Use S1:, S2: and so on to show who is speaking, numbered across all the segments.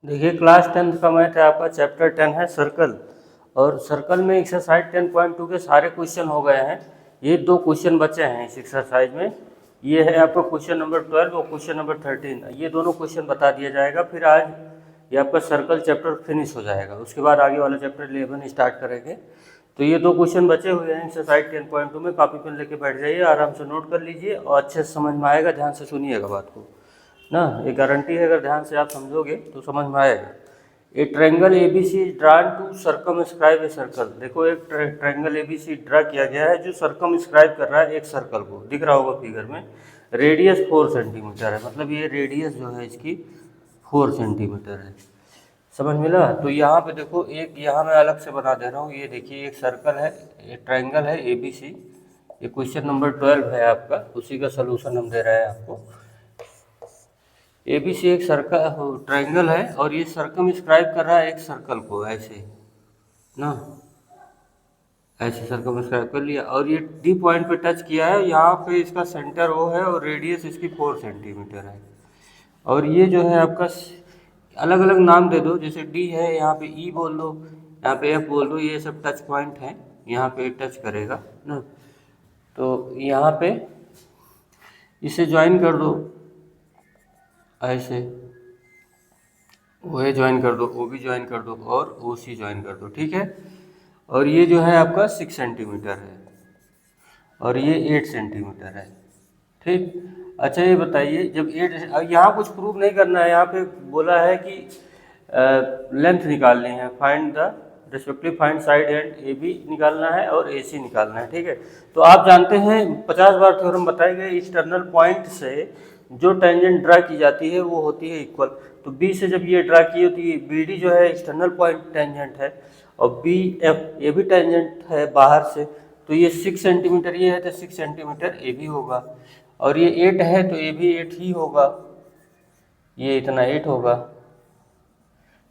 S1: देखिए class 10th का math है आपका, चैप्टर 10 है सर्कल। और सर्कल में एक्सरसाइज 10.2 के सारे क्वेश्चन हो गए हैं। ये 2 क्वेश्चन बचे हैं इस एक्सरसाइज में। ये है आपका क्वेश्चन नंबर 12 और क्वेश्चन नंबर 13। ये दोनों क्वेश्चन बता दिया जाएगा, फिर आज ये आपका सर्कल चैप्टर फिनिश हो जाएगा। उसके बाद आगे वाला चैप्टर 11 स्टार्ट करेंगे। तो ये 2 क्वेश्चन बचे हुए हैं एक्सरसाइज 10.2 में। कॉपी पेन लेके बैठ जाइए, आराम से नोट कर लीजिए और अच्छे से समझ में आएगा। ध्यान से सुनिएगा बात को ना, ये गारंटी है, अगर ध्यान से आप समझोगे तो समझ में आएगा। A triangle ABC is drawn to circumscribe a circle. देखो एक ट्रायंगल ABC ड्रा किया गया है जो सर्कमस्क्राइब कर रहा है एक सर्कल को, दिख रहा होगा फिगर में। रेडियस 4 सेंटीमीटर है, मतलब ये रेडियस जो है इसकी 4 सेंटीमीटर है। समझ मिला? तो यहाँ पे देखो, एक यहाँ मैं अलग से बना दे रहा हूँ। ये देखिए एक सर्कल है, एक ट्रायंगल है ABC। ये क्वेश्चन नंबर 12 है आपका, उसी का सोल्यूशन हम दे रहे हैं आपको। ABC एक सर्कल ट्रायंगल है और ये सर्कमस्क्राइब कर रहा है एक सर्कल को, ऐसे ना, ऐसे सर्कमस्क्राइब कर लिया। और ये D पॉइंट पे टच किया है, यहाँ पे इसका सेंटर O है और रेडियस इसकी 4 सेंटीमीटर है। और ये जो है आपका अलग अलग नाम दे दो, जैसे D है यहाँ पे E बोल दो, यहाँ पे F बोल दो। ये सब टच पॉइंट है, यहाँ पे टच करेगा ना। तो यहाँ पे इसे ज्वाइन कर दो ऐसे, OA ज्वाइन कर दो, OB ज्वाइन कर दो और OC ज्वाइन कर दो, ठीक है। और ये जो है आपका 6 सेंटीमीटर है और ये 8 सेंटीमीटर है, ठीक। अच्छा ये बताइए, जब 8, यहाँ कुछ प्रूव नहीं करना है, यहाँ पे बोला है कि लेंथ निकालनी है, find the respective find side and AB निकालना है और AC निकालना है, ठीक है। तो आप जानते हैं 50 बार थ्योरम बताए गए, एक्सटर्नल पॉइंट से जो टेंजेंट ड्रा की जाती है वो होती है इक्वल। तो B से जब ये ड्रा की होती है, BD जो है एक्सटर्नल पॉइंट टेंजेंट है और BF ये भी टेंजेंट है बाहर से। तो ये 6 सेंटीमीटर ये है तो 6 सेंटीमीटर AB होगा। और ये 8 है तो ये भी 8 ही होगा, ये इतना 8 होगा,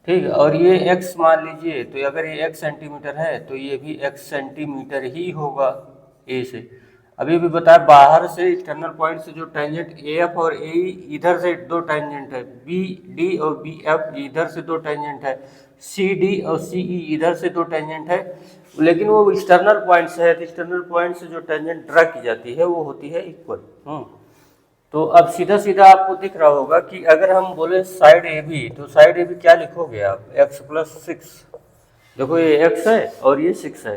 S1: ठीक है। और ये x मान लीजिए, तो अगर ये x सेंटीमीटर है तो ये भी x सेंटीमीटर ही होगा A से। अभी भी बताया, बाहर से एक्सटर्नल पॉइंट से जो टेंजेंट AF और AE इधर से 2 टेंजेंट है, BD और BF इधर से 2 टेंजेंट है, CD और CE इधर से 2 टेंजेंट है। लेकिन वो एक्सटर्नल पॉइंट से है, तो एक्सटर्नल पॉइंट से जो टेंजेंट ड्रा की जाती है वो होती है इक्वल। तो अब सीधा सीधा आपको दिख रहा होगा कि अगर हम बोले साइड AB, तो साइड AB क्या लिखोगे आप, x प्लस 6। देखो ये x है और ये 6 है,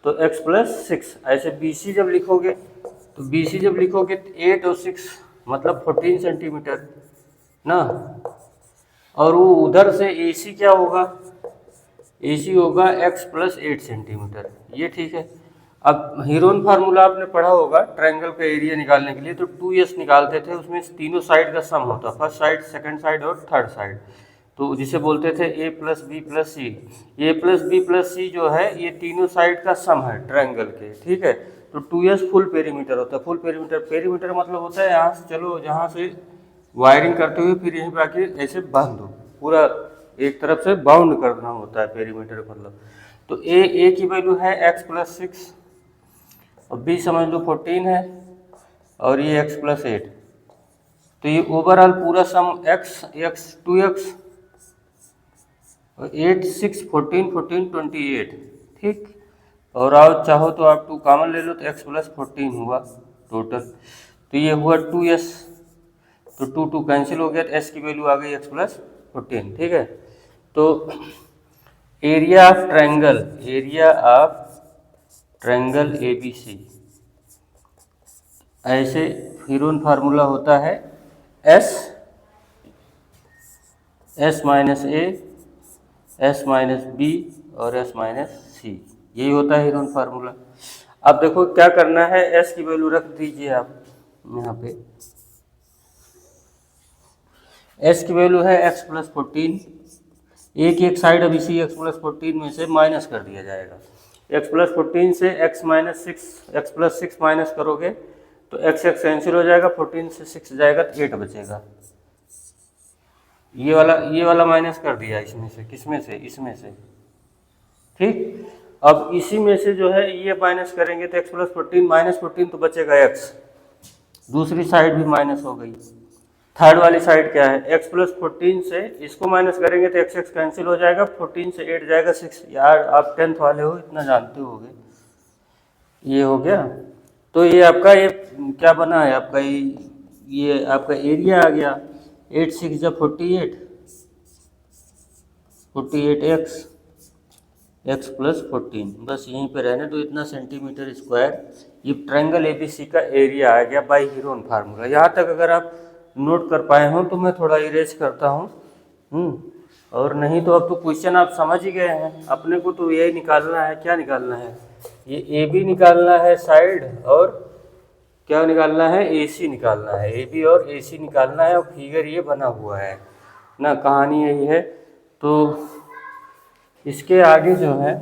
S1: तो x प्लस 6। ऐसे BC जब लिखोगे, तो BC जब लिखोगे तो 8 और 6 मतलब 14 सेंटीमीटर ना। और वो उधर से AC क्या होगा, AC होगा x प्लस 8 सेंटीमीटर, ये ठीक है। अब हीरोन फार्मूला आपने पढ़ा होगा ट्रायंगल का एरिया निकालने के लिए, तो 2s निकालते थे, उसमें तीनों साइड का सम होता, फर्स्ट साइड, सेकंड साइड और थर्ड साइड। तो जिसे बोलते थे A plus B plus C। A plus B plus C जो है ये तीनों साइड का सम है ट्रायंगल के, ठीक है। तो 2s फुल पेरीमीटर होता है। फुल पेरीमीटर, पेरीमीटर मतलब होता है यहाँ से चलो, जहाँ से वायरिंग करते हुए फिर यहीं पे आके ऐसे बांध दो, पूरा एक तरफ से बाउंड करना होता है पेरीमीटर मतलब। तो A की वैल्यू है x प्लस 6 और B समझ लो 14 है और ये x प्लस 8। तो ये ओवरऑल पूरा सम x 2x और 8 6 14 14 28, ठीक। और आप चाहो तो आप 2 कॉमन ले लो तो x प्लस 14 हुआ टोटल। तो ये हुआ 2s, तो 2 2 कैंसिल हो गया, तो s की वैल्यू आ गई x प्लस 14, ठीक है। तो area of triangle, area of triangle ABC, ऐसे हीरोन फार्मूला होता है S minus A, S minus B और S माइनस C, यही होता है हीरोन फार्मूला। अब देखो क्या करना है, S की वैल्यू रख दीजिए आप यहाँ पे। S की वैल्यू है x प्लस 14। एक साइड अब इसी x प्लस 14 में से माइनस कर दिया जाएगा। x प्लस 14 से x minus 6, x plus 6 minus करोगे तो x कैंसिल हो जाएगा, 14 से 6 जाएगा तो 8 बचेगा। ये वाला माइनस कर दिया इसमें से, किसमें से, इसमें से, ठीक। अब इसी में से जो है ये माइनस करेंगे तो x प्लस 14 माइनस 14 तो बचेगा x, दूसरी साइड भी माइनस हो गई, थर्ड वाली साइड क्या है, x प्लस 14 से इसको माइनस करेंगे तो x कैंसिल हो जाएगा, 14 से 8 जाएगा 6। यार आप 10th वाले हो, इतना जानते होगे। ये हो गया। तो ये आपका ये क्या बना है आपका, ये आपका एरिया आ गया। 8 6 जा 48, 48x, x प्लस 14, बस यहीं पे रहने तो इतना सेंटीमीटर स्क्वायर। ये ट्रायंगल एबीसी का एरिया आ गया बाय हीरोन फार्मूला। यहाँ तक अगर आप नोट कर पाए हो तो मैं थोड़ा इरेज करता हूँ। और नहीं तो अब तो क्वेश्चन आप समझ ही गए हैं। अपने को तो यही निकालना है, क्या निकालना है, ये ए बी निकालना है साइड, और क्या निकालना है, ए सी निकालना है। ए बी और ए सी निकालना है, और फिगर ये बना हुआ है ना, कहानी यही है। तो इसके आगे जो है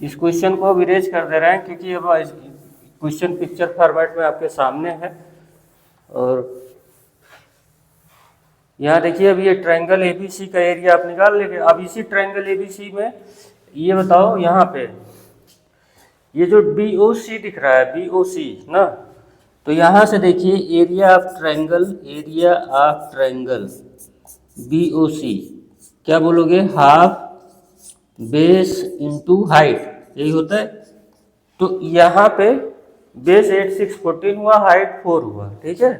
S1: इस क्वेश्चन को अब इरेज कर दे रहे हैं, क्योंकि अब क्वेश्चन पिक्चर फॉर्मेट में आपके सामने है। और यहाँ देखिए, अब ये ट्रायंगल एबीसी का एरिया आप निकाल लेंगे। अब इसी ट्रायंगल एबीसी में ये बताओ, यहाँ पे ये जो BOC दिख रहा है, BOC ना, तो यहाँ से देखिए एरिया ऑफ ट्रायंगल BOC क्या बोलोगे, हाफ बेस इंटू हाइट, यही होता है। तो यहाँ पे बेस 8 6 14 हुआ, हाइट 4 हुआ, ठीक है।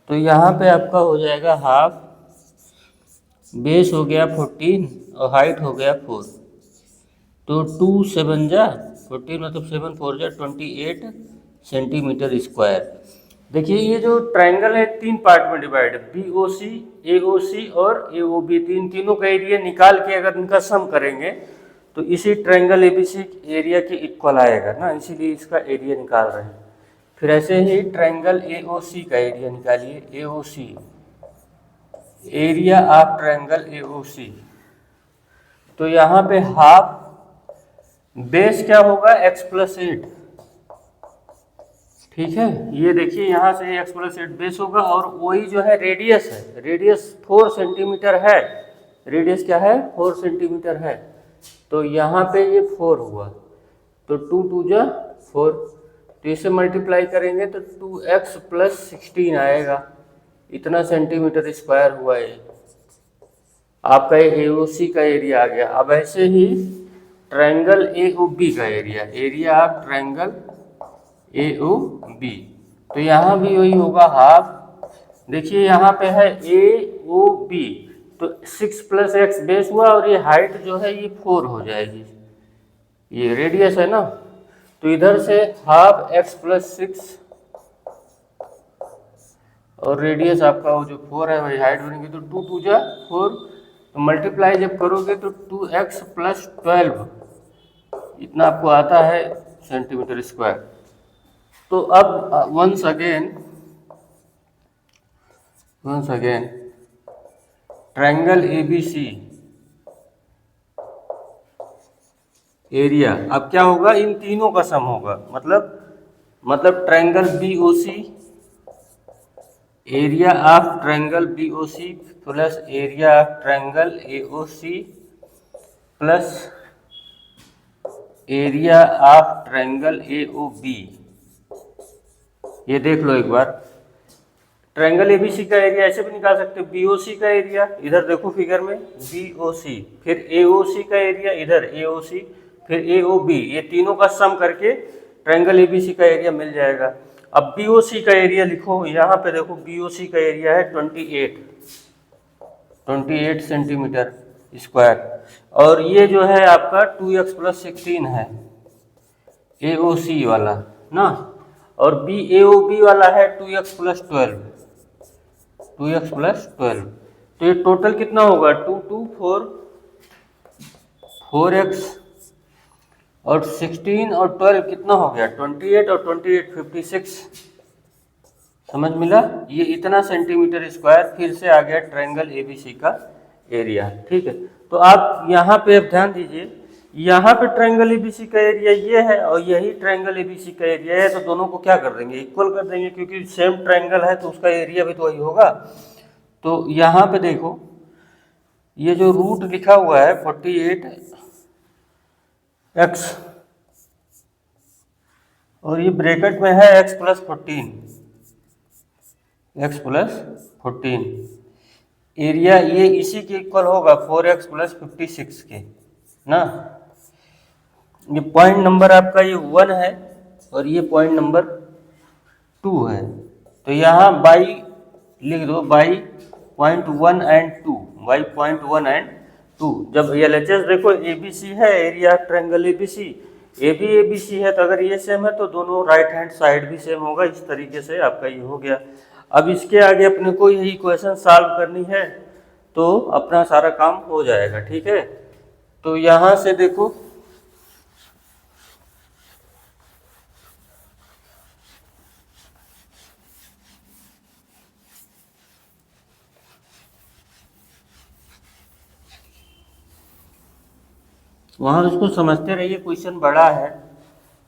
S1: तो यहाँ पे आपका हो जाएगा हाफ, बेस हो गया 14 और हाइट हो गया 4। तो 2 7 जा 14, मतलब 7 4 जा 28 सेंटीमीटर स्क्वायर। देखिए ये जो ट्रायंगल है 3 पार्ट में डिवाइड है, BOC, AOC और AOB, तीनों का एरिया निकाल के अगर इनका सम करेंगे तो इसी ट्रायंगल एबीसी एरिया के इक्वल आएगा ना, इसीलिए इसका एरिया निकाल रहे हैं। फिर ऐसे ही ट्रायंगल AOC का एरिया निकालिए, AOC, area of triangle AOC। तो यहाँ पे हाफ बेस क्या होगा, x प्लस 8, ठीक है। ये देखिए यहाँ से x प्लस 8 बेस होगा, और वही जो है रेडियस है, रेडियस 4 सेंटीमीटर है। रेडियस क्या है, 4 सेंटीमीटर है। तो यहाँ पे ये 4 हुआ, तो 2 2 जा 4, तो इसे मल्टीप्लाई करेंगे तो 2x प्लस 16 आएगा। इतना सेंटीमीटर स्क्वायर हुआ ये आपका AOC का एरिया आ गया। अब ऐसे ही ट्रायंगल AOB का area, area of triangle AOB, तो यहाँ भी वही होगा हाफ। देखिए यहाँ पे है AOB, तो 6 प्लस x बेस हुआ, और ये हाइट जो है ये 4 हो जाएगी, ये रेडियस है ना। तो इधर से हाफ x प्लस 6 और रेडियस आपका वो जो 4 है वही हाइट बनेगी, तो 2 2 जा 4, तो मल्टीप्लाई जब करोगे तो 2x प्लस 12, इतना आपको आता है सेंटीमीटर स्क्वायर। तो अब once again triangle ABC area अब क्या होगा, इन तीनों का सम होगा, मतलब triangle BOC, area of triangle BOC plus area of triangle AOC plus area of triangle AOB। ये देख लो एक बार, ट्रायंगल एबीसी का एरिया ऐसे भी निकाल सकते हो, BOC का एरिया इधर देखो फिगर में BOC, फिर AOC का एरिया इधर AOC, फिर AOB, ये तीनों का सम करके ट्रायंगल एबीसी का एरिया मिल जाएगा। अब BOC का एरिया लिखो, यहाँ पे देखो BOC का एरिया है 28 सेंटीमीटर स्क्वायर, और ये जो है आपका 2x प्लस 16 है AOC वाला ना, और AOB वाला है 2x प्लस 12, 2x प्लस 12। तो ये टोटल कितना होगा, 2 2 4, 4x और 16 और 12 कितना हो गया, 28 और 28 56। समझ मिला, ये इतना सेंटीमीटर स्क्वायर फिर से आ गया ट्रायंगल एबीसी का एरिया, ठीक है। तो आप यहाँ पे अब ध्यान दीजिए, यहाँ पे ट्रायंगल एबीसी का एरिया ये है और यही ट्रायंगल एबीसी का एरिया है, तो दोनों को क्या कर देंगे, इक्वल कर देंगे, क्योंकि सेम ट्रायंगल है तो उसका एरिया भी तो वही होगा। तो यहाँ पे देखो, ये जो रूट लिखा हुआ है 48 एक्स, और ये ब्रैकेट में है x plus 14, x plus 14। Area ये इसी के इक्वल होगा 4x प्लस 56 के ना। ये पॉइंट नंबर आपका ये 1 है और ये पॉइंट नंबर 2 है। तो यहाँ बाई लिख दो, by point 1 and 2, by point 1 and 2। जब LHS देखो ABC है, एरिया ट्रायंगल ABC, ABC है, तो अगर ये सेम है तो दोनों राइट हैंड साइड भी सेम होगा। इस तरीके से आपका ये हो गया। अब इसके आगे अपने को यही इक्वेशन सॉल्व करनी है तो अपना सारा काम हो जाएगा। ठीक है, तो यहाँ से देखो वहाँ उसको समझते रहिए, क्वेश्चन बड़ा है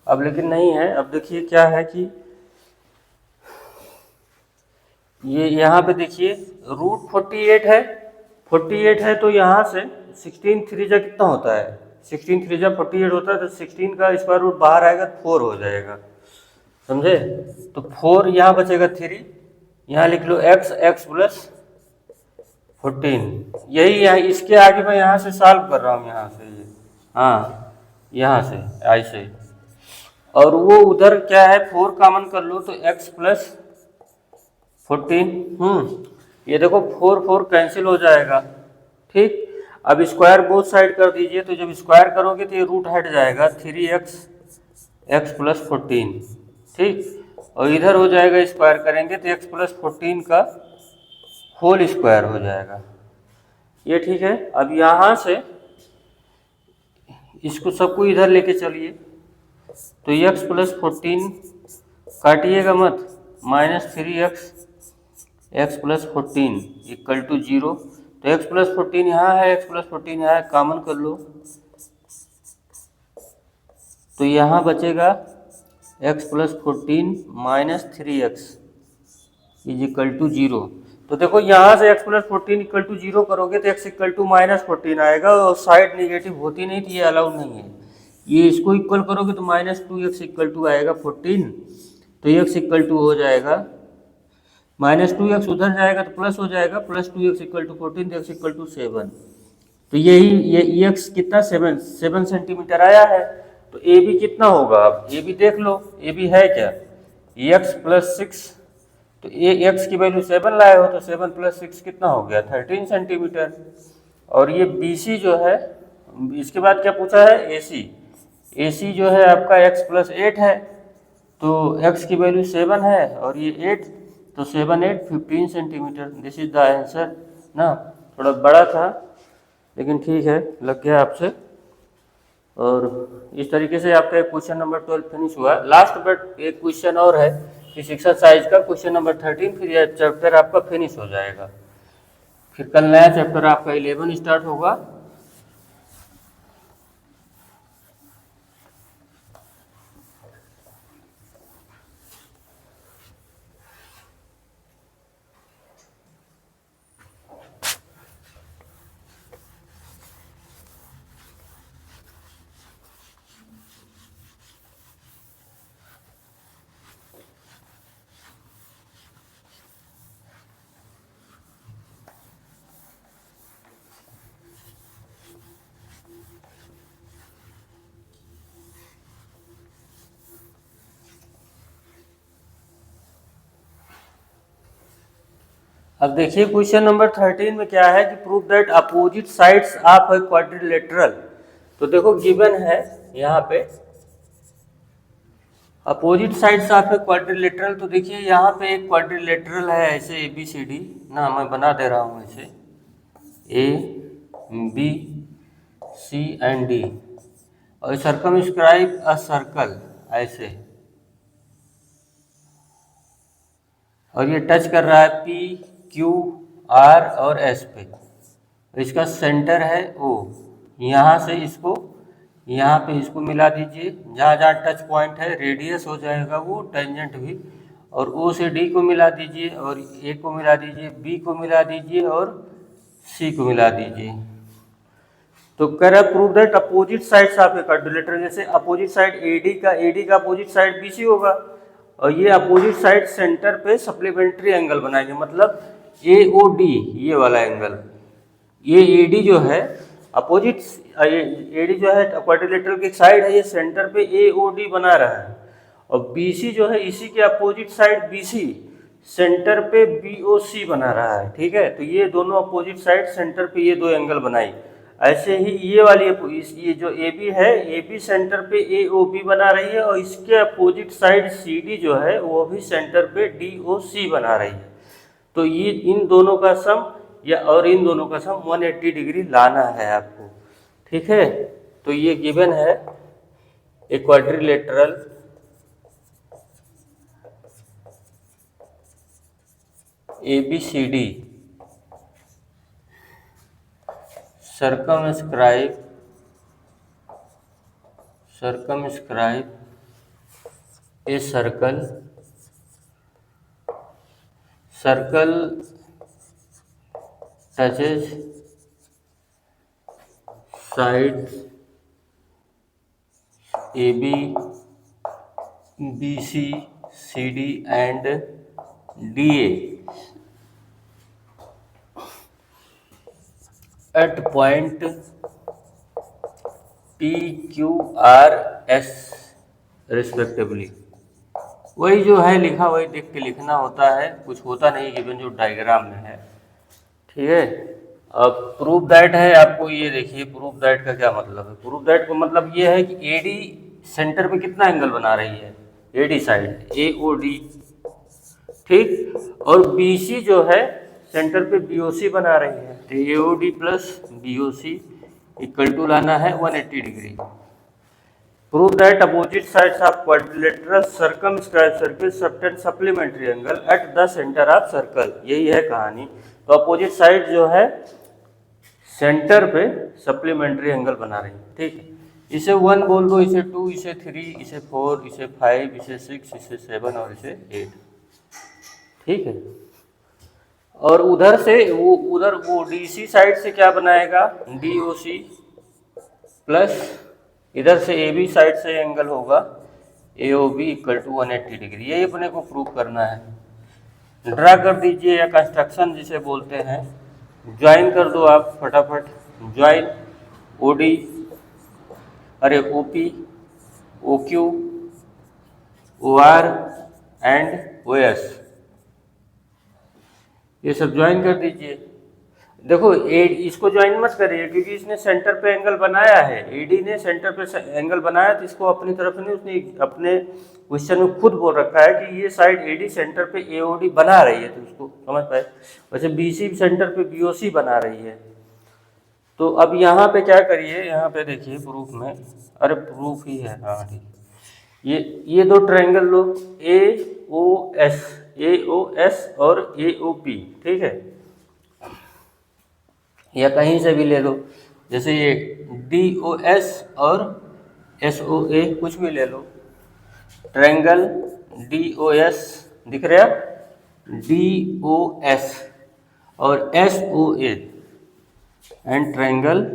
S1: अब लेकिन नहीं है। अब देखिए क्या है कि ये यहाँ पे देखिए रूट 48 है, 48 है, तो यहाँ से 16 3 जा कितना होता है, 16 3 जा 48 होता है, तो 16 का स्क्वायर रूट बाहर आएगा तो 4 हो जाएगा, समझे। तो 4 यहाँ बचेगा 3, यहाँ लिख लो x प्लस 14। यही यहाँ इसके आगे मैं यहाँ से सॉल्व कर रहा हूँ, यहाँ से ये, हाँ यहाँ से ऐसे, और वो उधर क्या है 4 कॉमन कर लो तो x प्लस 14। ये देखो 4 4 कैंसिल हो जाएगा। ठीक, अब स्क्वायर बोथ साइड कर दीजिए, तो जब स्क्वायर करोगे तो ये रूट हट जाएगा 3x प्लस 14। ठीक, और इधर हो जाएगा स्क्वायर करेंगे तो x प्लस 14 का होल स्क्वायर हो जाएगा। ये ठीक है। अब यहाँ से इसको सबको इधर लेके चलिए, तो x प्लस 14 काटिएगा मत, -3x प्लस 14 इक्वल टू 0। तो x प्लस 14 यहाँ है, x प्लस 14 यहाँ है, कॉमन कर लो, तो यहाँ बचेगा x plus 14 -3x is equal to 0। तो देखो यहाँ से x प्लस 14 इक्वल टू 0 करोगे तो x इक्वल टू -14 आएगा, और साइड निगेटिव होती नहीं तो ये अलाउड नहीं है। ये इसको इक्वल करोगे तो -2x इक्वल टू आएगा 14, तो x इक्वल टू हो जाएगा -2x, उधर जाएगा तो प्लस हो जाएगा, प्लस 2x इक्वल टू 14, तो x इक्वल टू 7। तो यही ये x कितना 7 सेंटीमीटर आया है। तो AB कितना होगा, अब AB देख लो, AB है क्या, x प्लस 6, तो ये x की वैल्यू 7 लाए हो, तो 7 प्लस 6 कितना हो गया 13 सेंटीमीटर। और ये BC जो है, इसके बाद क्या पूछा है AC जो है आपका x प्लस 8 है, तो x की वैल्यू 7 है और ये 8, तो 7 8 15 centimetre. This is the answer ना। थोड़ा बड़ा था लेकिन ठीक है, लग गया आपसे। और इस तरीके से आपका क्वेश्चन नंबर 12 फिनिश हुआ। लास्ट बट एक क्वेश्चन और है इस एक्सरसाइज का, क्वेश्चन नंबर 13, फिर यह चैप्टर आपका फिनिश हो जाएगा। फिर कल नया चैप्टर आपका 11 स्टार्ट होगा। अब देखिए क्वेश्चन नंबर 13 में क्या है कि prove that opposite sides of a quadrilateral. तो देखो गिवन है यहाँ पे opposite sides of a quadrilateral. तो देखिए यहाँ पे एक क्वाड्रिलेटरल है ऐसे ABCD ना, मैं बना दे रहा हूँ ऐसे ABC एंड D, और सर्कमस्क्राइब अ सर्कल ऐसे, और ये टच कर रहा है PQR और S पे, इसका सेंटर है O। यहाँ से इसको यहाँ पे इसको मिला दीजिए, जहाँ जहाँ टच पॉइंट है रेडियस हो जाएगा वो, टेंजेंट भी, और O से D को मिला दीजिए, और A को मिला दीजिए, B को मिला दीजिए, और C को मिला दीजिए। तो कह रहा है prove that opposite sides of a quadrilateral, जैसे अपोजिट साइड AD का अपोजिट साइड BC होगा, और ये अपोजिट साइड सेंटर पे सप्लीमेंट्री एंगल बनाएंगे, मतलब AOD ये वाला एंगल, ये AD जो है अपोजिट, AD जो है क्वाड्रिलेटरल की साइड है, ये सेंटर पे AOD बना रहा है, और BC जो है इसी के अपोजिट साइड BC सेंटर पे BOC बना रहा है। ठीक है, तो ये दोनों अपोजिट साइड सेंटर पे ये दो एंगल बनाई। ऐसे ही ये वाली ये जो AB है, AB सेंटर पे AOB बना रही है, और इसके अपोजिट साइड CD जो है वो भी सेंटर पे DOC बना रही है। तो ये इन दोनों का सम और इन दोनों का सम 180 डिग्री लाना है आपको। ठीक है, तो ये गिवन है a quadrilateral ABCD circumscribe a circle touches sides AB, BC, CD and DA at point PQRS respectively. वही जो है लिखा वही देख के लिखना होता है, कुछ होता नहीं गिवन जो डायग्राम में है। ठीक है, अब प्रूफ दैट है, आपको ये देखिए प्रूफ दैट का क्या मतलब है। प्रूफ दैट का मतलब ये है कि AD सेंटर पे कितना एंगल बना रही है, AD साइड AOD, ठीक, और BC जो है सेंटर पे BOC बना रही है, तो AOD plus BOC equal to लाना है 180 degree. Prove that opposite sides of quadrilateral circumscribe circle subtend supplementary angle at the center of circle, यही है कहानी। तो अपोजिट साइड जो है सेंटर पे सप्लीमेंट्री एंगल बना रही है। ठीक है, इसे 1 बोल दो, इसे 2, इसे 3, इसे 4, इसे 5, इसे 6, इसे 7 और इसे 8। ठीक है, और उधर से वो DC साइड से क्या बनाएगा, DOC प्लस इधर से AB साइड से एंगल होगा AOB इक्वल टू 180 डिग्री। यही अपने को प्रूव करना है। ड्रा कर दीजिए, या कंस्ट्रक्शन जिसे बोलते हैं, ज्वाइन कर दो आप फटाफट। ज्वाइन OD, अरे OP, OQ, OR and OS, ये सब ज्वाइन कर दीजिए। देखो इसको ज्वाइन मत करिए क्योंकि इसने सेंटर पे एंगल बनाया है, AD ने सेंटर पे एंगल बनाया, तो इसको अपनी तरफ नहीं, उसने अपने क्वेश्चन में खुद बोल रखा है कि ये साइड AD सेंटर पे AOD बना रही है, तो उसको समझ पाए। वैसे BC सेंटर पे BOC बना रही है। तो अब यहाँ पे क्या करिए, यहाँ पे देखिए प्रूफ में, अरे प्रूफ ही है, हाँ ठीक, ये दो ट्रायंगल लो, AOS और AOP। ठीक है, या कहीं से भी ले लो, जैसे ये DOS और SOA, कुछ भी ले लो। ट्रायंगल DOS दिख रहा है, DOS और SOA एंड ट्रायंगल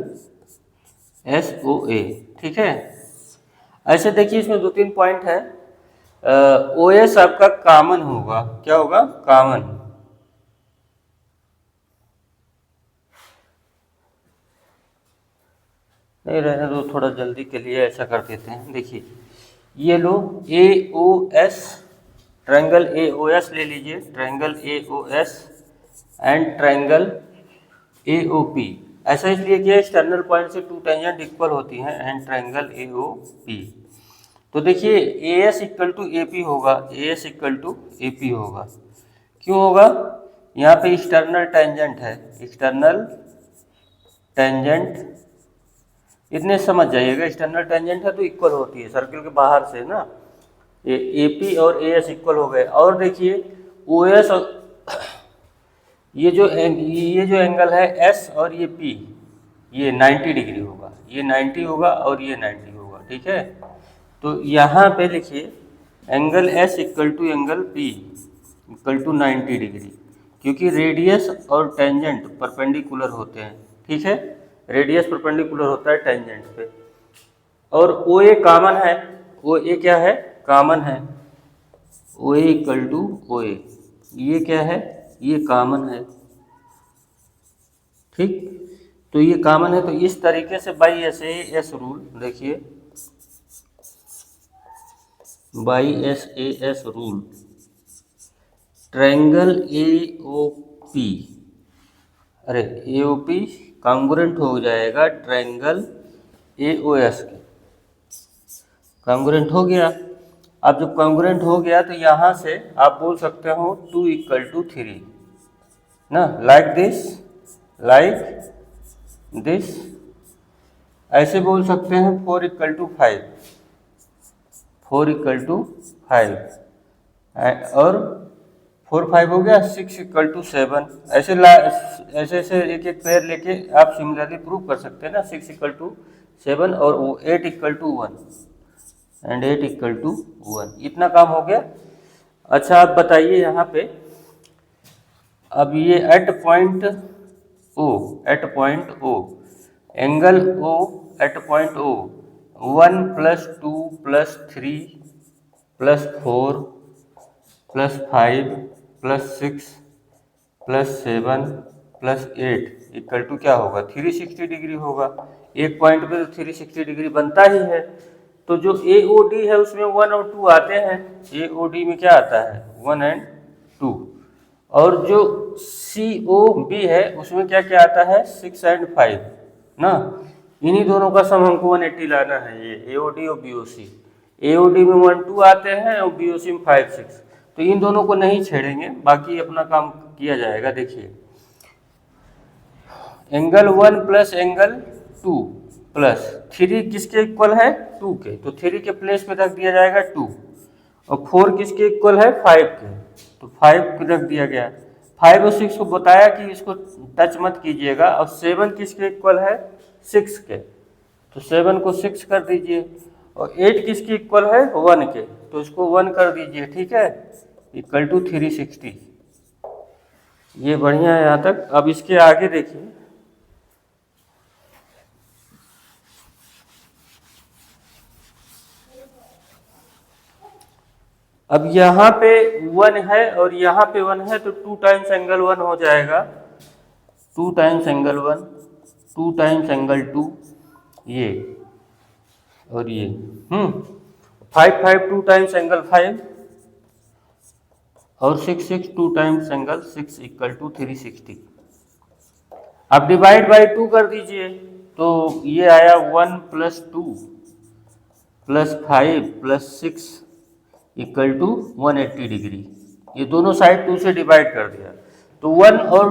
S1: SOA। ठीक है, ऐसे देखिए इसमें 2-3 पॉइंट है। OS आपका कॉमन होगा, क्या होगा, कॉमन। नहीं रहने दो, थोड़ा जल्दी के लिए ऐसा कर देते हैं। देखिए ये लो AOS, ट्रायंगल AOS ले लीजिए, triangle AOS and triangle AOP। ऐसा इसलिए किया एक्सटर्नल पॉइंट से 2 टेंजेंट इक्वल होती हैं, एंड ट्रायंगल AOP। तो देखिए AS इक्वल टू AP होगा, AS इक्वल टू AP होगा। क्यों होगा, यहाँ पे एक्सटर्नल टेंजेंट है, एक्सटर्नल टेंजेंट, इतने समझ जाइएगा, एक्सटर्नल टेंजेंट है तो इक्वल होती है सर्किल के बाहर से ना, ये AP और AS इक्वल हो गए। और देखिए OS और ये जो एंगल है S और ये P, ये 90 डिग्री होगा, ये 90 होगा और ये 90 होगा। ठीक है, तो यहाँ पे लिखिए angle S equal to angle P equal to 90 degree, क्योंकि रेडियस और टेंजेंट परपेंडिकुलर होते हैं। ठीक है, रेडियस परपेंडिकुलर होता है टेंजेंट पे। और ओ ए कॉमन है, ओ ए क्या है, कॉमन है, ओ ए इक्वल टू ओ ए, ये क्या है, ये कॉमन है, ठीक। तो ये कॉमन है, तो इस तरीके से by S A S rule, देखिए by S A S rule, triangle A O P, अरे ए ओ पी कॉन्ग्रुएंट हो जाएगा ट्रायंगल ए ओ एस के, कॉन्ग्रुएंट हो गया। अब जब कॉन्ग्रुएंट हो गया तो यहाँ से आप बोल सकते हो 2 इक्वल टू 3 ना, लाइक दिस, ऐसे बोल सकते हैं 4 इक्वल टू 5, 4 इक्वल टू 5, और 4 5 हो गया, 6 इक्वल टू 7, ऐसे ऐसे एक एक पेयर लेके आप सिमिलरली प्रूव कर सकते हैं ना, 6 इक्वल टू 7 और 8 equal to 1 and 8 equal to 1, इतना काम हो गया। अच्छा आप बताइए यहाँ पे, अब ये at point O angle O at point O 1 plus 2 plus 3 plus 4 plus 5 plus 6 plus 7 plus 8 equal to क्या होगा, 360 डिग्री होगा। एक पॉइंट पे तो 360 डिग्री बनता ही है। तो जो ए ओ डी है उसमें 1 और 2 आते हैं, ए ओ डी में क्या आता है 1 एंड 2, और जो सी ओ बी है उसमें क्या क्या आता है 6 एंड 5 ना, इन्हीं दोनों का सम हमको 180 लाना है, ये ए ओ डी और बी ओ सी। ए ओ डी में 1 2 आते हैं और बी ओ सी में 5 6, तो इन दोनों को नहीं छेड़ेंगे, बाकी अपना काम किया जाएगा। देखिए एंगल 1 प्लस एंगल 2 प्लस 3 किसके इक्वल है 2 के, तो 3 के प्लेस पे रख दिया जाएगा 2, और 4 किसके इक्वल है 5 के, तो 5 रख दिया गया। 5 और 6 को बताया कि इसको टच मत कीजिएगा, और 7 किसके इक्वल है 6 के, तो 7 को 6 कर दीजिए, और 8 किसके इक्वल है 1 के, तो इसको 1 कर दीजिए, ठीक है, इक्वल टू 360। ये बढ़िया है यहाँ तक। अब इसके आगे देखिए, अब यहाँ पे 1 है और यहाँ पे 1 है, तो 2 टाइम्स एंगल 1 हो जाएगा, 2 टाइम्स एंगल 1, 2 टाइम्स एंगल 2, ये और ये 5 5 2 टाइम्स एंगल 5, और 6 6 2 टाइम्स एंगल 6 इक्वल टू 360। अब डिवाइड बाई 2 कर दीजिए, तो ये आया 1 plus 2 plus 5 plus 6 equal to 180 degree. ये दोनों साइड 2 से डिवाइड कर दिया, तो 1 और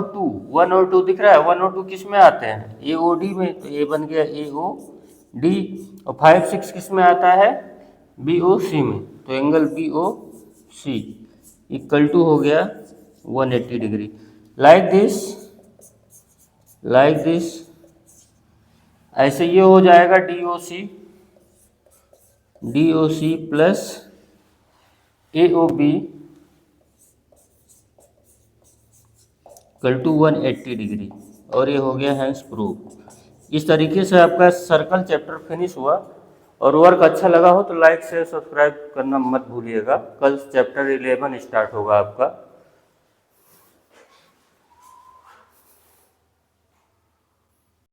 S1: 2 दिख रहा है, 1 और 2 किस में आते हैं ए ओ डी में, तो ये बन गया ए ओ डी, और 5 6 किस में आता है बी ओ सी में, तो angle B O C equal to हो गया 180 डिग्री। लाइक दिस ऐसे ये हो जाएगा D O C plus A O B equal to 180 degree, और ये हो गया हैंस प्रूफ। इस तरीके से आपका सर्कल चैप्टर फिनिश हुआ, और वर्क अच्छा लगा हो तो लाइक शेयर सब्सक्राइब करना मत भूलिएगा। कल चैप्टर 11 स्टार्ट होगा आपका।